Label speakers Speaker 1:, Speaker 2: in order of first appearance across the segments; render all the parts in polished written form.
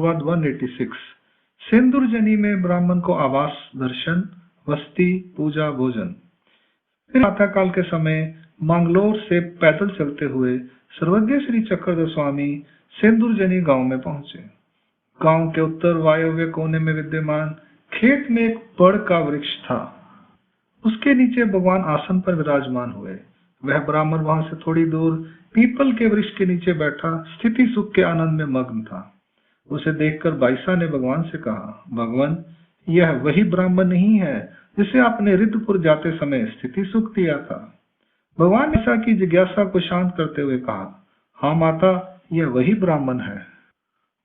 Speaker 1: अनुवाद 186। सिंदूरजनी में ब्राह्मण को आवास, दर्शन, वस्ती, पूजा, भोजन। फिर प्रातःकाल के समय मंगलोर से पैदल चलते हुए सर्वज्ञ श्री चक्रधर स्वामी सिंदूरजनी गांव में पहुंचे। गांव के उत्तर वायव्य कोने में विद्यमान खेत में एक बड़ का वृक्ष था। उसके नीचे भगवान आसन पर विराजमान हुए। वह ब्राह्मण वहां से थोड़ी दूर पीपल के वृक्ष के नीचे बैठा स्थिति सुख के आनंद में मग्न था। उसे देखकर बाईसा ने भगवान से कहा, भगवान, यह वही ब्राह्मण नहीं है जिसे आपने रिद्धपुर जाते समय स्थिति सुख दिया था। भगवान ने बाईसा की जिज्ञासा को शांत करते हुए कहा, हाँ माता, यह वही ब्राह्मण है।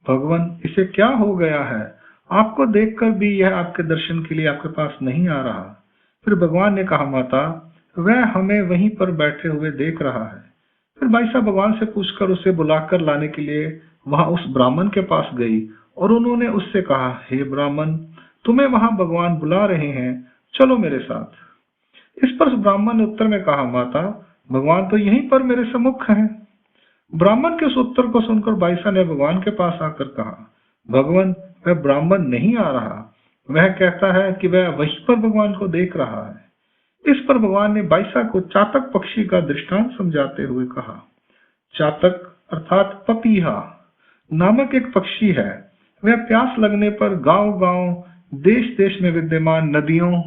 Speaker 1: भगवान, इसे क्या हो गया है? आपको देखकर भी यह आपके दर्शन के लिए आपके पास नहीं आ रहा। फिर भगवान ने कहा, माता, वह हमें वहीं पर बैठे हुए देख रहा है। फिर बाईसा भगवान से पूछकर उसे बुलाकर लाने के लिए वहां उस ब्राह्मण के पास गई और उन्होंने उससे कहा, हे ब्राह्मण, तुम्हें वहां भगवान बुला रहे हैं, चलो मेरे साथ। इस पर उस ब्राह्मण ने उत्तर में कहा, माता, भगवान तो यहीं पर मेरे सम्मुख हैं। ब्राह्मण के उस उत्तर को सुनकर बाईसा ने भगवान के पास आकर कहा, भगवान, वह ब्राह्मण नहीं आ रहा, वह कहता है कि वह वहीं पर भगवान को देख रहा है। इस पर भगवान ने बाईसा को चातक पक्षी का दृष्टांत समझाते हुए कहा, चातक अर्थात पपीहा नामक एक पक्षी है। वह प्यास लगने पर गांव-गांव, देश-देश में विद्यमान नदियों,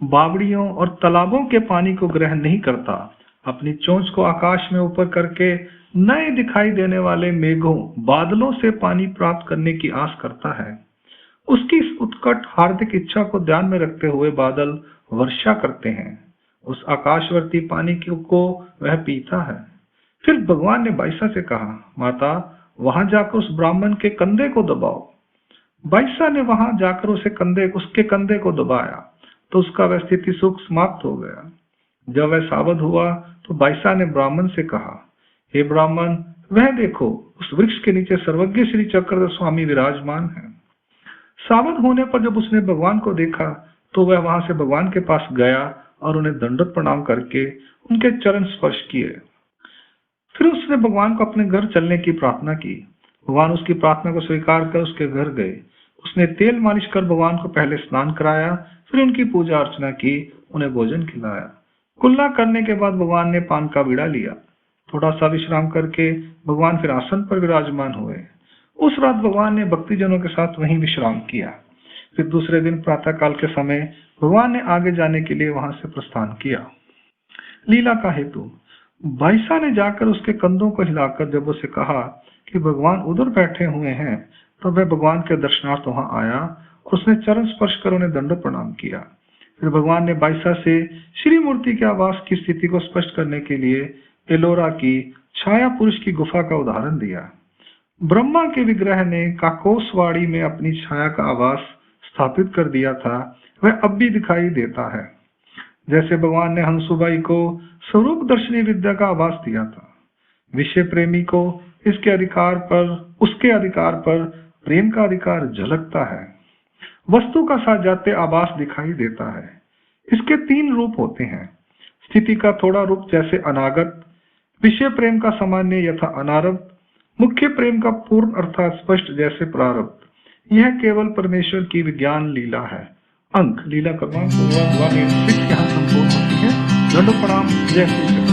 Speaker 1: बावड़ियों और तालाबों के पानी को ग्रहण नहीं करता। अपनी चोंच को आकाश में ऊपर करके नए दिखाई देने वाले मेघों, बादलों से पानी प्राप्त करने की आस करता है। उसकी इस उत्कट हार्दिक इच्छा को ध्यान में रखते हुए बादल वर्षा करते हैं। उस आकाशवर्ती पानी को वह पीता है। फिर भगवान ने बाईसा से कहा, माता, वहां जाकर उस ब्राह्मण के कंधे को दबाओ। बाईसा ने वहां जाकर उसके कंधे को दबाया तो उसका वह स्थिति सुख समाप्त हो गया। जब वह सावध हुआ तो बाईसा ने ब्राह्मण से कहा, हे ब्राह्मण, वह देखो, उस वृक्ष के नीचे सर्वज्ञ श्री चक्रधर स्वामी विराजमान है। सावध होने पर जब उसने भगवान को देखा तो वह वहां से भगवान के पास गया और उन्हें दंडवत प्रणाम करके उनके चरण स्पर्श किए। फिर उसने भगवान को अपने घर चलने की प्रार्थना की। भगवान उसकी प्रार्थना को स्वीकार कर उसके घर गए। उसने तेल मालिश कर भगवान को पहले स्नान कराया, फिर उनकी पूजा अर्चना की, उन्हें भोजन खिलाया। कुल्ला करने के बाद भगवान ने पान का बीड़ा लिया। थोड़ा सा विश्राम करके भगवान फिर आसन पर विराजमान हुए। उस रात भगवान ने भक्तिजनों के साथ वहीं विश्राम किया। फिर दूसरे दिन प्रातःकाल के समय भगवान ने आगे जाने के लिए वहां से प्रस्थान किया। लीला का हेतु, बाईसा ने जाकर उसके कंधों को हिलाकर जब उसे कहा कि भगवान उधर बैठे हुए हैं, तो वह भगवान के दर्शनार्थ वहां आया और उसने चरण स्पर्श कर उन्हें दंडवत प्रणाम किया। फिर भगवान ने बाईसा से श्री मूर्ति के आवास की स्थिति को स्पष्ट करने के लिए एलोरा की छाया पुरुष की गुफा का उदाहरण दिया। ब्रह्मा के विग्रह ने काकोसवाड़ी में अपनी छाया का आवास स्थापित कर दिया था, वह अब भी दिखाई देता है। जैसे भगवान ने हंसुबाई को स्वरूप दर्शनी विद्या का आवास दिया था, विषय प्रेमी को उसके अधिकार पर प्रेम का अधिकार झलकता है। वस्तु का साजात्य आभास दिखाई देता है। इसके 3 रूप होते हैं, स्थिति का थोड़ा रूप जैसे अनागत, विषय प्रेम का सामान्य यथा अनारब्ध, मुख्य प्रेम का पूर्ण अर्थात स्पष्ट जैसे प्रारब्ध। यह केवल परमेश्वर की विज्ञान लीला है। अंक लीला क्रमांक 186 यहाँ संपूर्ण होती है। दंड प्रणाम, जय श्री कृष्ण।